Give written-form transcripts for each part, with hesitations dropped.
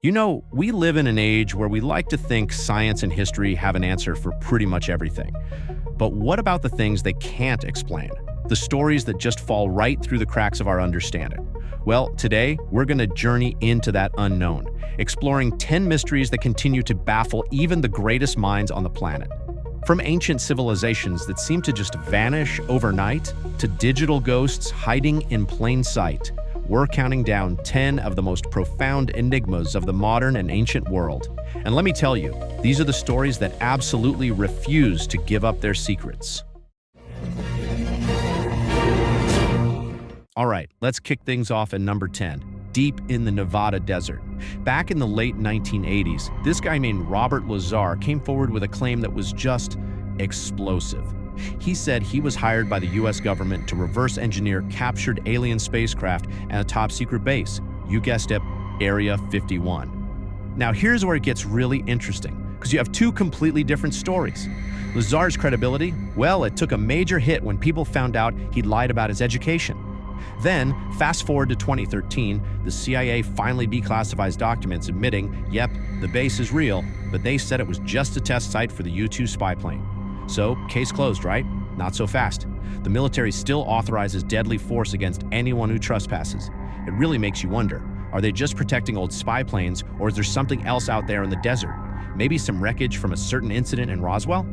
You know, we live in an age where we like to think science and history have an answer for pretty much everything. But what about the things they can't explain? The stories that just fall right through the cracks of our understanding? Well, today, we're going to journey into that unknown, exploring 10 mysteries that continue to baffle even the greatest minds on the planet. From ancient civilizations that seem to just vanish overnight, to digital ghosts hiding in plain sight, we're counting down 10 of the most profound enigmas of the modern and ancient world. And let me tell you, these are the stories that absolutely refuse to give up their secrets. All right, let's kick things off at number 10, deep in the Nevada desert. Back in the late 1980s, this guy named Robert Lazar came forward with a claim that was just explosive. He said he was hired by the US government to reverse engineer captured alien spacecraft at a top-secret base. You guessed it, Area 51. Now here's where it gets really interesting, because you have two completely different stories. Lazar's credibility, well, it took a major hit when people found out he'd lied about his education. Then, fast forward to 2013, the CIA finally declassifies documents admitting, yep, the base is real, but they said it was just a test site for the U-2 spy plane. So, case closed, right? Not so fast. The military still authorizes deadly force against anyone who trespasses. It really makes you wonder, are they just protecting old spy planes, or is there something else out there in the desert? Maybe some wreckage from a certain incident in Roswell?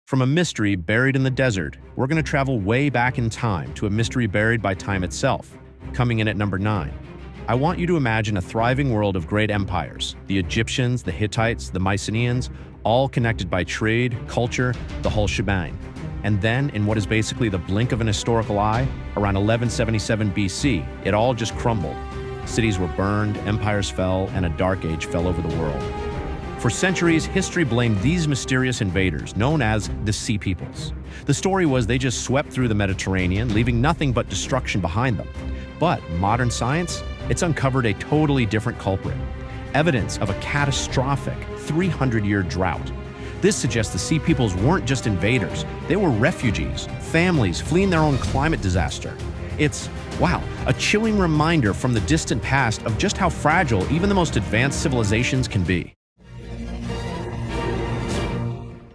From a mystery buried in the desert, we're going to travel way back in time to a mystery buried by time itself. Coming in at number 9. I want you to imagine a thriving world of great empires. The Egyptians, the Hittites, the Mycenaeans, all connected by trade, culture, the whole shebang. And then, in what is basically the blink of an historical eye, around 1177 BC, it all just crumbled. Cities were burned, empires fell, and a dark age fell over the world. For centuries, history blamed these mysterious invaders, known as the Sea Peoples. The story was they just swept through the Mediterranean, leaving nothing but destruction behind them. But modern science, it's uncovered a totally different culprit. Evidence of a catastrophic 300-year drought. This suggests the Sea Peoples weren't just invaders. They were refugees, families fleeing their own climate disaster. It's, wow, a chilling reminder from the distant past of just how fragile even the most advanced civilizations can be.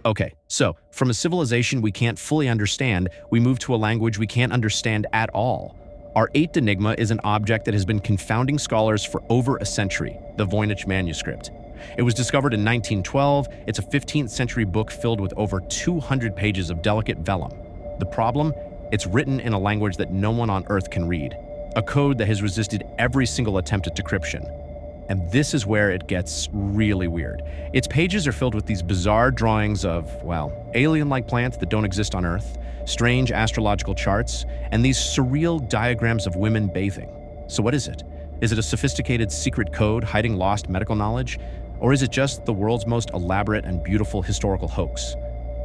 Okay, so from a civilization we can't fully understand, we move to a language we can't understand at all. Our eighth enigma is an object that has been confounding scholars for over a century, the Voynich manuscript. It was discovered in 1912. It's a 15th century book filled with over 200 pages of delicate vellum. The problem? It's written in a language that no one on Earth can read, a code that has resisted every single attempt at decryption. And this is where it gets really weird. Its pages are filled with these bizarre drawings of, well, alien-like plants that don't exist on Earth, strange astrological charts, and these surreal diagrams of women bathing. So what is it? Is it a sophisticated secret code hiding lost medical knowledge? Or is it just the world's most elaborate and beautiful historical hoax?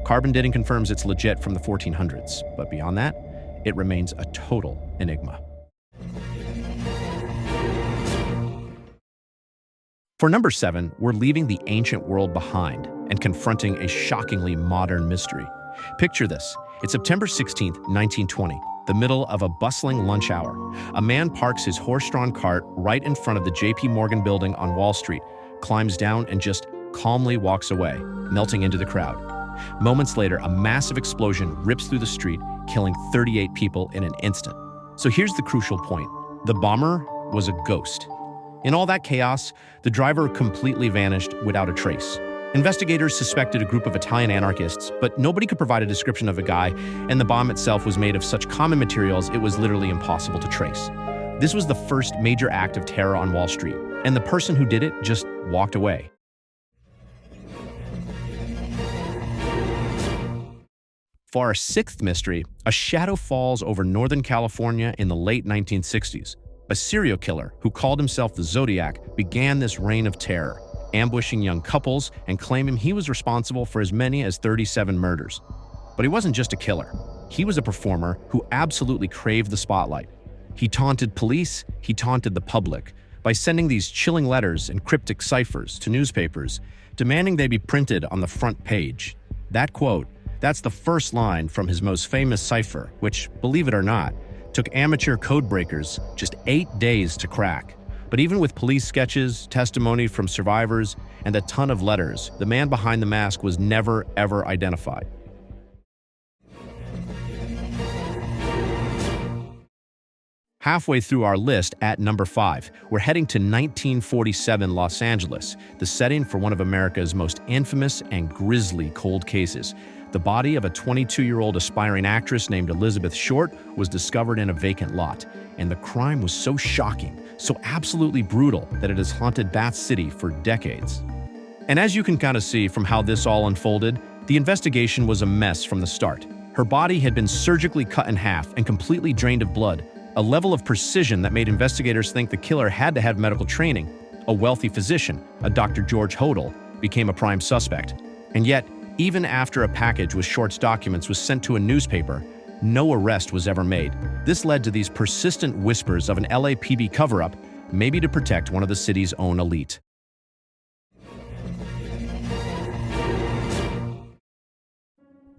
Carbon dating confirms it's legit from the 1400s, but beyond that, it remains a total enigma. For number 7, we're leaving the ancient world behind and confronting a shockingly modern mystery. Picture this. It's September 16, 1920, the middle of a bustling lunch hour. A man parks his horse-drawn cart right in front of the JP Morgan building on Wall Street, climbs down and just calmly walks away, melting into the crowd. Moments later, a massive explosion rips through the street, killing 38 people in an instant. So here's the crucial point. The bomber was a ghost. In all that chaos, the driver completely vanished without a trace. Investigators suspected a group of Italian anarchists, but nobody could provide a description of the guy, and the bomb itself was made of such common materials it was literally impossible to trace. This was the first major act of terror on Wall Street, and the person who did it just walked away. For our 6th mystery, a shadow falls over Northern California in the late 1960s. A serial killer who called himself the Zodiac began this reign of terror, ambushing young couples and claiming he was responsible for as many as 37 murders. But he wasn't just a killer. He was a performer who absolutely craved the spotlight. He taunted police, he taunted the public, by sending these chilling letters and cryptic ciphers to newspapers, demanding they be printed on the front page. That quote, that's the first line from his most famous cipher, which, believe it or not, took amateur code breakers just 8 days to crack. But even with police sketches, testimony from survivors, and a ton of letters, the man behind the mask was never, ever identified. Halfway through our list at number 5, we're heading to 1947 Los Angeles, the setting for one of America's most infamous and grisly cold cases. The body of a 22-year-old aspiring actress named Elizabeth Short was discovered in a vacant lot, and the crime was so shocking, so absolutely brutal that it has haunted Bath City for decades. And as you can kind of see from how this all unfolded, the investigation was a mess from the start. Her body had been surgically cut in half and completely drained of blood, a level of precision that made investigators think the killer had to have medical training. A wealthy physician, a Dr. George Hodel, became a prime suspect. And yet, even after a package with Short's documents was sent to a newspaper, no arrest was ever made. This led to these persistent whispers of an LAPD cover-up, maybe to protect one of the city's own elite.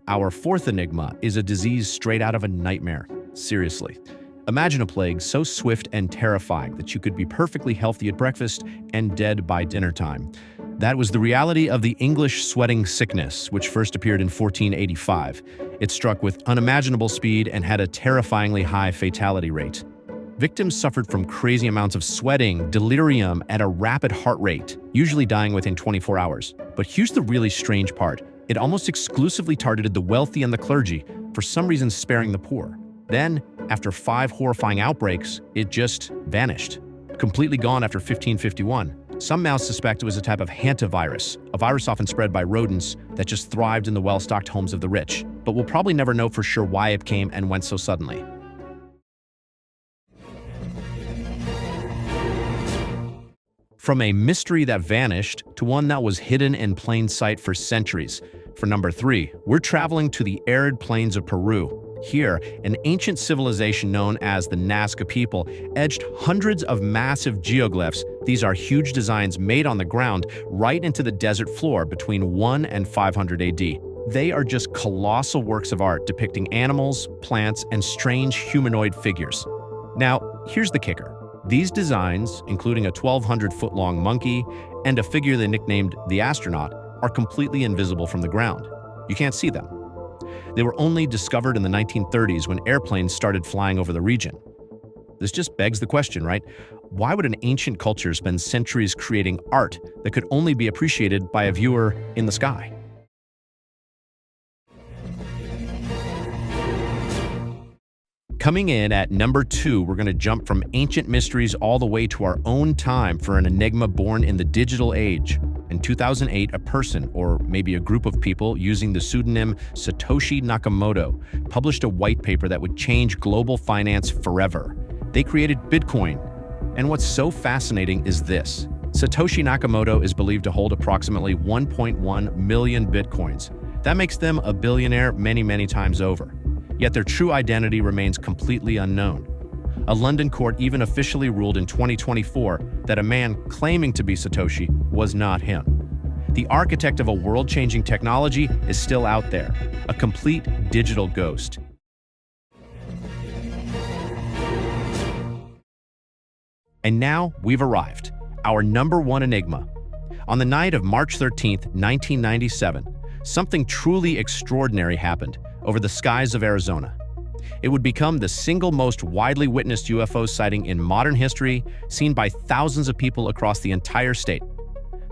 Our fourth enigma is a disease straight out of a nightmare. Seriously. Imagine a plague so swift and terrifying that you could be perfectly healthy at breakfast and dead by dinner time. That was the reality of the English sweating sickness, which first appeared in 1485. It struck with unimaginable speed and had a terrifyingly high fatality rate. Victims suffered from crazy amounts of sweating, delirium, and a rapid heart rate, usually dying within 24 hours. But here's the really strange part. It almost exclusively targeted the wealthy and the clergy, for some reason sparing the poor. Then, after 5 horrifying outbreaks, it just vanished. Completely gone after 1551. Some now suspect it was a type of hantavirus, a virus often spread by rodents that just thrived in the well-stocked homes of the rich. But we'll probably never know for sure why it came and went so suddenly. From a mystery that vanished to one that was hidden in plain sight for centuries. For number 3, we're traveling to the arid plains of Peru. Here, an ancient civilization known as the Nazca people etched hundreds of massive geoglyphs. These are huge designs made on the ground right into the desert floor between 1 and 500 AD. They are just colossal works of art depicting animals, plants, and strange humanoid figures. Now, here's the kicker. These designs, including a 1,200-foot-long monkey and a figure they nicknamed the astronaut, are completely invisible from the ground. You can't see them. They were only discovered in the 1930s when airplanes started flying over the region. This just begs the question, right? Why would an ancient culture spend centuries creating art that could only be appreciated by a viewer in the sky? Coming in at number 2, we're going to jump from ancient mysteries all the way to our own time for an enigma born in the digital age. In 2008, a person, or maybe a group of people using the pseudonym Satoshi Nakamoto, published a white paper that would change global finance forever. They created Bitcoin. And what's so fascinating is this. Satoshi Nakamoto is believed to hold approximately 1.1 million Bitcoins. That makes them a billionaire many, many times over. Yet their true identity remains completely unknown. A London court even officially ruled in 2024 that a man claiming to be Satoshi was not him. The architect of a world-changing technology is still out there, a complete digital ghost. And now we've arrived, our number 1 enigma. On the night of March 13th, 1997, something truly extraordinary happened over the skies of Arizona. It would become the single most widely witnessed UFO sighting in modern history, seen by thousands of people across the entire state.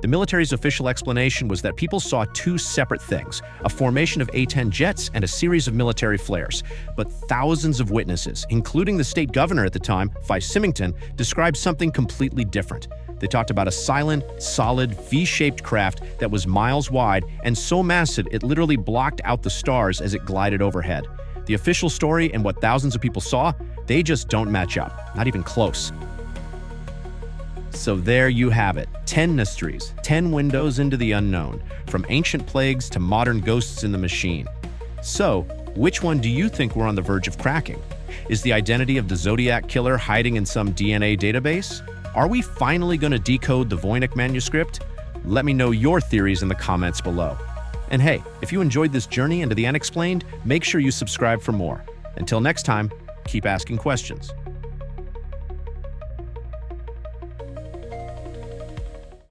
The military's official explanation was that people saw 2 separate things, a formation of A-10 jets and a series of military flares. But thousands of witnesses, including the state governor at the time, Fi Symington, described something completely different. They talked about a silent, solid, V-shaped craft that was miles wide and so massive it literally blocked out the stars as it glided overhead. The official story and what thousands of people saw, they just don't match up, not even close. So there you have it, 10 mysteries, 10 windows into the unknown, from ancient plagues to modern ghosts in the machine. So, which one do you think we're on the verge of cracking? Is the identity of the Zodiac Killer hiding in some DNA database? Are we finally going to decode the Voynich manuscript? Let me know your theories in the comments below. And hey, if you enjoyed this journey into the unexplained, make sure you subscribe for more. Until next time, Keep asking questions.